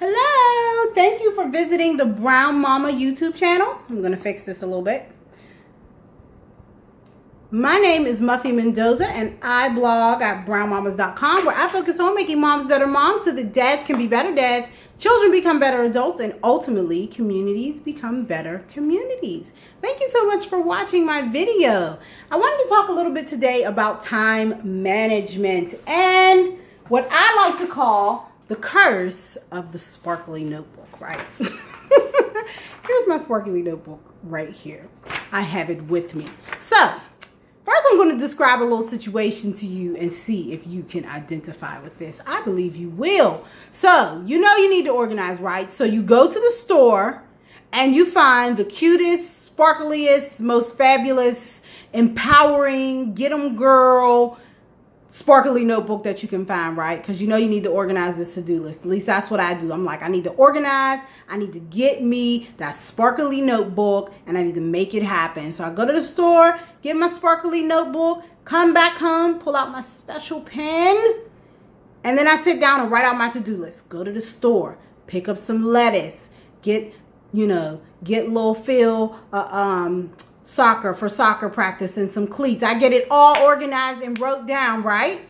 Hello, thank you for visiting the Brown Mama YouTube channel. I'm going to fix this a little bit. My name is Muffy Mendoza and I blog at brownmamas.com where I focus on making moms better moms so that dads can be better dads, children become better adults, and ultimately communities become better communities. Thank you so much for watching my video. I wanted to talk a little bit today about time management and what I like to call the curse of the sparkly notebook, right? Here's my sparkly notebook right here. I have it with me. So, first I'm going to describe a little situation to you and see if you can identify with this. I believe you will. So, you know you need to organize, right? So you go to the store and you find the cutest, sparkliest, most fabulous, empowering, get 'em girl, sparkly notebook that you can find, right? Because you know you need to organize this to-do list. At least that's what I do. I'm like, I need to organize. I need to get me that sparkly notebook and I need to make it happen. So I go to the store, get my sparkly notebook, come back home, pull out my special pen, and then I sit down and write out my to-do list. Go to the store, pick up some lettuce, get little Phil soccer practice and some cleats. I get it all organized and wrote down, right?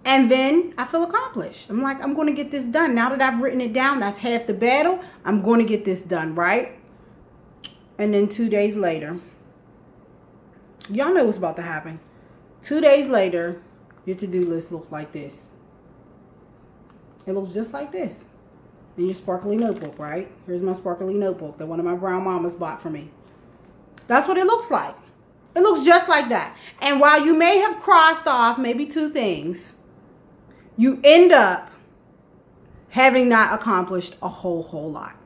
And then I feel accomplished. I'm like, I'm going to get this done. Now that I've written it down, that's half the battle. I'm going to get this done, right? And then 2 days later, y'all know what's about to happen. 2 days later, your to-do list looks like this. It looks just like this. In your sparkly notebook, right? Here's my sparkly notebook that one of my brown mamas bought for me. That's what it looks like. It looks just like that. And while you may have crossed off maybe 2 things, you end up having not accomplished a whole lot.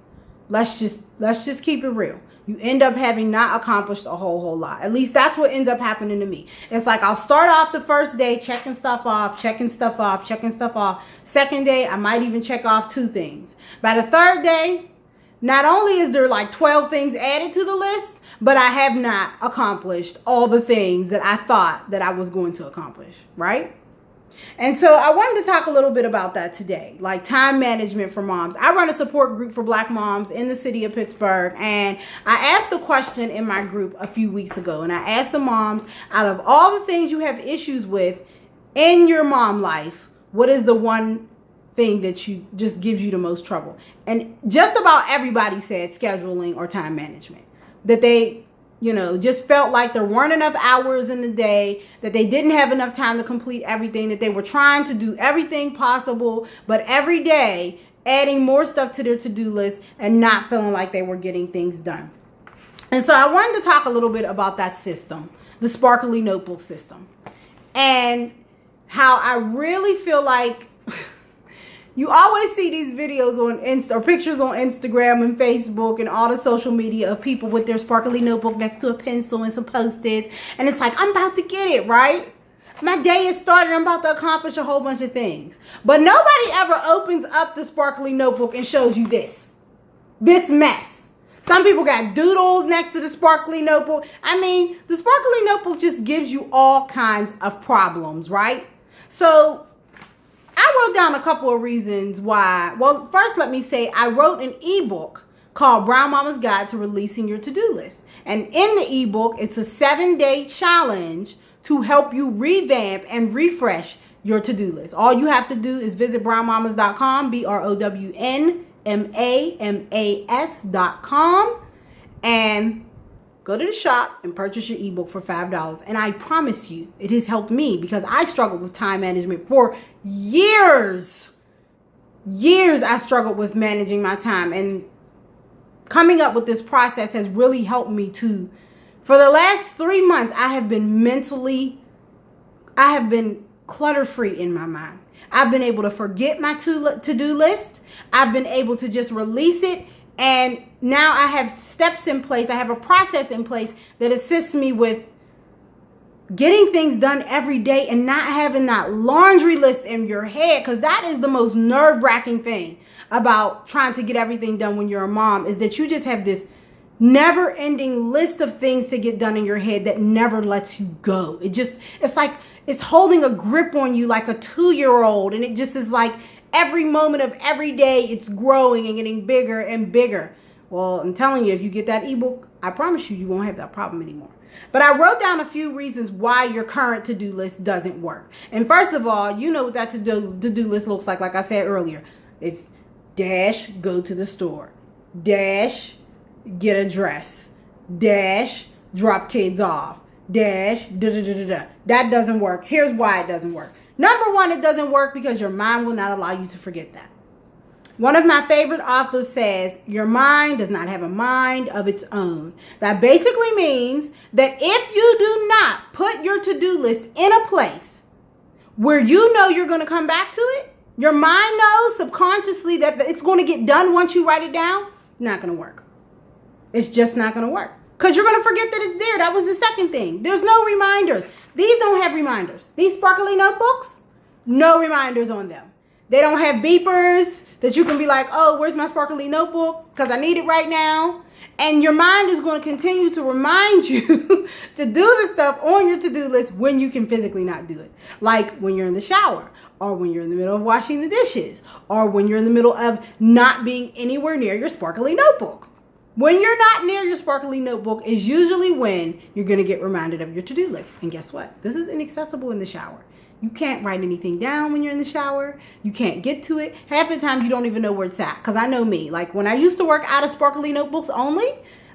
Let's just keep it real. You end up having not accomplished a whole lot. At least that's what ends up happening to me. It's like I'll start off the first day checking stuff off, checking stuff off, checking stuff off. Second day, I might even check off 2 things. By the third day, not only is there like 12 things added to the list, but I have not accomplished all the things that I thought that I was going to accomplish, right? And so I wanted to talk a little bit about that today, like time management for moms. I run a support group for Black moms in the city of Pittsburgh, and I asked a question in my group a few weeks ago, and I asked the moms, out of all the things you have issues with in your mom life, what is the one thing that you just gives you the most trouble? And just about everybody said scheduling or time management, that they just felt like there weren't enough hours in the day, that they didn't have enough time to complete everything, that they were trying to do everything possible, but every day adding more stuff to their to-do list and not feeling like they were getting things done. And so I wanted to talk a little bit about that system, the sparkly notebook system, and how I really feel like you always see these videos on or pictures on Instagram and Facebook and all the social media of people with their sparkly notebook next to a pencil and some Post-its. And it's like, I'm about to get it, right? My day is started. I'm about to accomplish a whole bunch of things. But nobody ever opens up the sparkly notebook and shows you this mess. Some people got doodles next to the sparkly notebook. I mean, the sparkly notebook just gives you all kinds of problems, right? So I wrote down a couple of reasons why. Well, first, let me say I wrote an ebook called Brown Mama's Guide to Releasing Your To-Do List. And in the ebook, it's a 7-day challenge to help you revamp and refresh your to-do list. All you have to do is visit brownmamas.com, brownmamas.com, and go to the shop and purchase your ebook for $5. And I promise you, it has helped me because I struggled with time management for years. I struggled with managing my time, and coming up with this process has really helped me too. For the last 3 months, I have been clutter-free in my mind. I've been able to forget my to-do list. I've been able to just release it. And now I have steps in place. I have a process in place that assists me with getting things done every day and not having that laundry list in your head, because that is the most nerve-wracking thing about trying to get everything done when you're a mom, is that you just have this never-ending list of things to get done in your head that never lets you go. It's like it's holding a grip on you like a 2-year-old, and it just is like every moment of every day, it's growing and getting bigger and bigger. Well, I'm telling you, if you get that ebook, I promise you, you won't have that problem anymore. But I wrote down a few reasons why your current to-do list doesn't work. And first of all, you know what that to-do list looks like I said earlier. It's dash, go to the store. Dash, get a dress. Dash, drop kids off. Dash, da-da-da-da-da. That doesn't work. Here's why it doesn't work. Number one, it doesn't work because your mind will not allow you to forget that. One of my favorite authors says, your mind does not have a mind of its own. That basically means that if you do not put your to-do list in a place where you know you're going to come back to it, your mind knows subconsciously that it's going to get done once you write it down. Not going to work. It's just not going to work. Because you're going to forget that it's there. That was the second thing. There's no reminders. These don't have reminders. These sparkly notebooks, no reminders on them. They don't have beepers that you can be like, oh, where's my sparkly notebook? Because I need it right now. And your mind is going to continue to remind you to do the stuff on your to-do list when you can physically not do it. Like when you're in the shower, or when you're in the middle of washing the dishes, or when you're in the middle of not being anywhere near your sparkly notebook. When you're not near your sparkly notebook is usually when you're going to get reminded of your to-do list. And guess what? This is inaccessible in the shower. You can't write anything down when you're in the shower. You can't get to it. Half the time you don't even know where it's at. Because I know me. Like when I used to work out of sparkly notebooks only,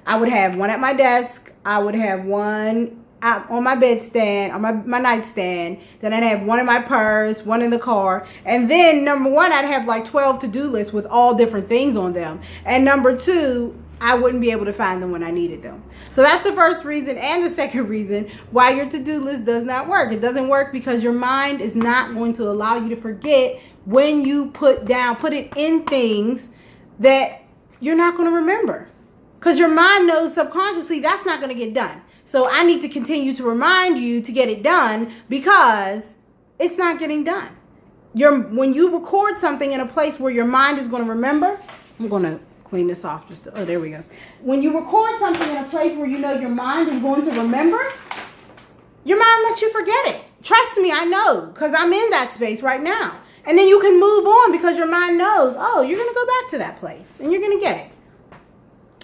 I would have one at my desk. I would have one out on my bedstand, on my nightstand. Then I'd have one in my purse, one in the car. And then number one, I'd have like 12 to-do lists with all different things on them. And number two, I wouldn't be able to find them when I needed them. So that's the first reason and the second reason why your to-do list does not work. It doesn't work because your mind is not going to allow you to forget when you put it in things that you're not going to remember. Because your mind knows subconsciously that's not going to get done. So I need to continue to remind you to get it done because it's not getting done. When you record something in a place where your mind is going to remember, I'm going to clean this off. Oh, there we go. When you record something in a place where you know your mind is going to remember, your mind lets you forget it. Trust me, I know, because I'm in that space right now. And then you can move on because your mind knows, oh, you're going to go back to that place and you're going to get it.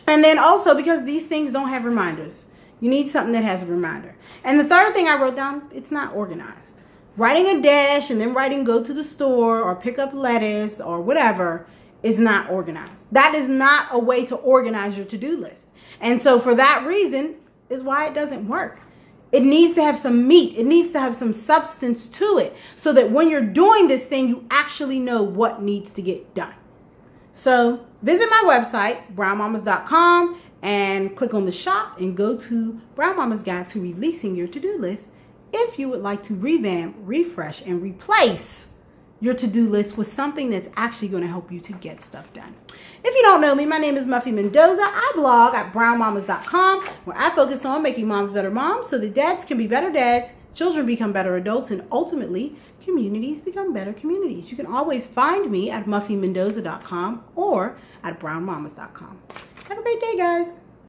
And then also because these things don't have reminders. You need something that has a reminder. And the third thing I wrote down, it's not organized. Writing a dash and then writing go to the store or pick up lettuce or whatever is not organized. That is not a way to organize your to-do list. And so for that reason is why it doesn't work. It needs to have some meat. It needs to have some substance to it so that when you're doing this thing, you actually know what needs to get done. So visit my website, brownmamas.com, and click on the shop and go to Brown Mama's Guide to Releasing Your To-Do List if you would like to revamp, refresh, and replace your to-do list with something that's actually going to help you to get stuff done. If you don't know me, my name is Muffy Mendoza. I blog at brownmamas.com where I focus on making moms better moms so that dads can be better dads, children become better adults, and ultimately communities become better communities. You can always find me at muffymendoza.com or at brownmamas.com. Have a great day, guys.